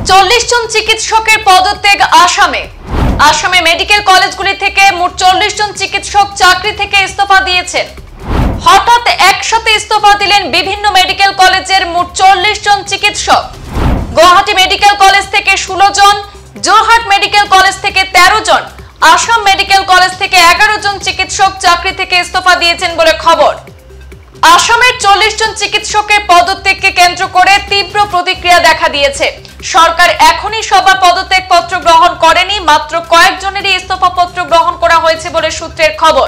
40 জন চিকিৎসকের পদত্যাগ আসামে মেডিকেল কলেজগুলি থেকে মোট 40 জন চিকিৎসক চাকরি থেকে ইস্তফা দিয়েছেন। হঠাৎ একসাথে ইস্তফা দিলেন বিভিন্ন মেডিকেল কলেজের মোট 40 জন চিকিৎসক। গুয়াহাটি মেডিকেল কলেজ থেকে 16 জন, জোরহাট মেডিকেল কলেজ থেকে 13 জন, আসাম মেডিকেল কলেজ থেকে 11 জন চিকিৎসক চাকরি থেকে ইস্তফা দিয়েছেন বলে খবর। আসামের 40 জন চিকিৎসকের পদত্যাগকে কেন্দ্র করে তীব্র প্রতিক্রিয়া দেখা দিয়েছে। সরকার এখনই সবার পদত্যাগ পত্র গ্রহণ করেনি, মাত্র কয়েকজনেরই ইস্তফা পত্র গ্রহণ করা হয়েছে বলে সূত্রের খবর।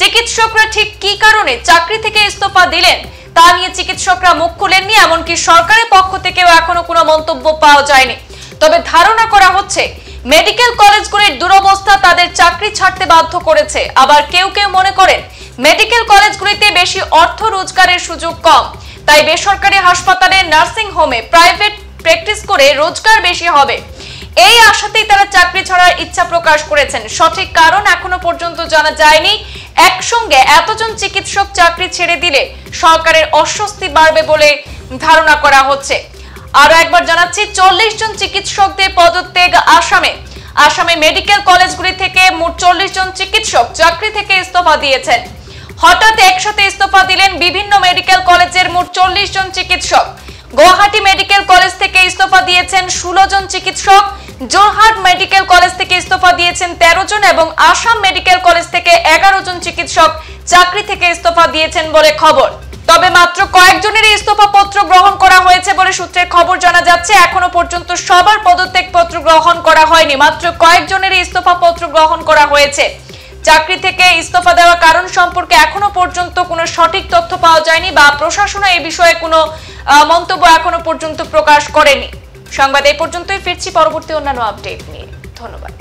চিকিৎসকরা ঠিক কি কারণে চাকরি থেকে ইস্তফা দিলেন তা নিয়ে চিকিৎসকরা মুখ খুলেননি, এমনকি সরকারের পক্ষ থেকেও এখনো কোনো মন্তব্য পাওয়া যায়নি। তবে ধারণা করা হচ্ছে মেডিকেল কলেজগুলির দুরবস্থা তাদের চাকরি ছাড়তে বাধ্য করেছে। আবার কেউ কেউ মনে করেন মেডিকেল কলেজগুলিতে বেশি অর্থ রোজগারের সুযোগ কম, তাই বেসরকারি হাসপাতালে, নার্সিং হোমে প্রাইভেট প্র্যাকটিস করে রোজগার বেশি হবে, এই আশাতেই তারা চাকরি ছাড়ার ইচ্ছা প্রকাশ করেছেন। সঠিক কারণ এখনো পর্যন্ত জানা যায়নি। একসঙ্গে এতজন চিকিৎসক চাকরি ছেড়ে দিলে সরকারের অস্বস্তি বাড়বে বলে ধারণা করা হচ্ছে। আরো একবার জানাচ্ছি, 40 জন চিকিৎসকদের পদত্যাগ আসামে মেডিকেল কলেজগুলি থেকে মোট 40 জন চিকিৎসক চাকরি থেকে ইস্তফা দিয়েছেন। হঠাৎ একসাথে ইস্তফা দিলেন বিভিন্ন মেডিকেল কলেজের মোট 40 জন চিকিৎসক। গুয়াহাটি মেডিকেল কলেজ থেকে ইস্তফা দিয়েছেন 16 জন চিকিৎসক, জোরহাট মেডিকেল কলেজ থেকে ইস্তফা দিয়েছেন 13 জন এবং আসাম মেডিকেল কলেজ থেকে 11 জন চিকিৎসক চাকরি থেকে ইস্তফা দিয়েছেন বলে খবর। তবে মাত্র কয়েকজনের ইস্তফা পত্র গ্রহণ করা হয়েছে বলে সূত্রের খবর জানা যাচ্ছে। এখনো পর্যন্ত সবার পদত্যাগ পত্র গ্রহণ করা হয়নি, মাত্র কয়েকজনের ইস্তফা পত্র গ্রহণ করা হয়েছে। চাকরি থেকে ইস্তফা দেওয়ার কারণ সম্পর্কে এখনো পর্যন্ত কোনো সঠিক তথ্য পাওয়া যায়নি বা প্রশাসন এই বিষয়ে কোনো মন্তব্য এখনো পর্যন্ত প্রকাশ করেনি। সংবাদ এই পর্যন্তই, ফিরছি পরবর্তী অন্যান্য আপডেট নিয়ে। ধন্যবাদ।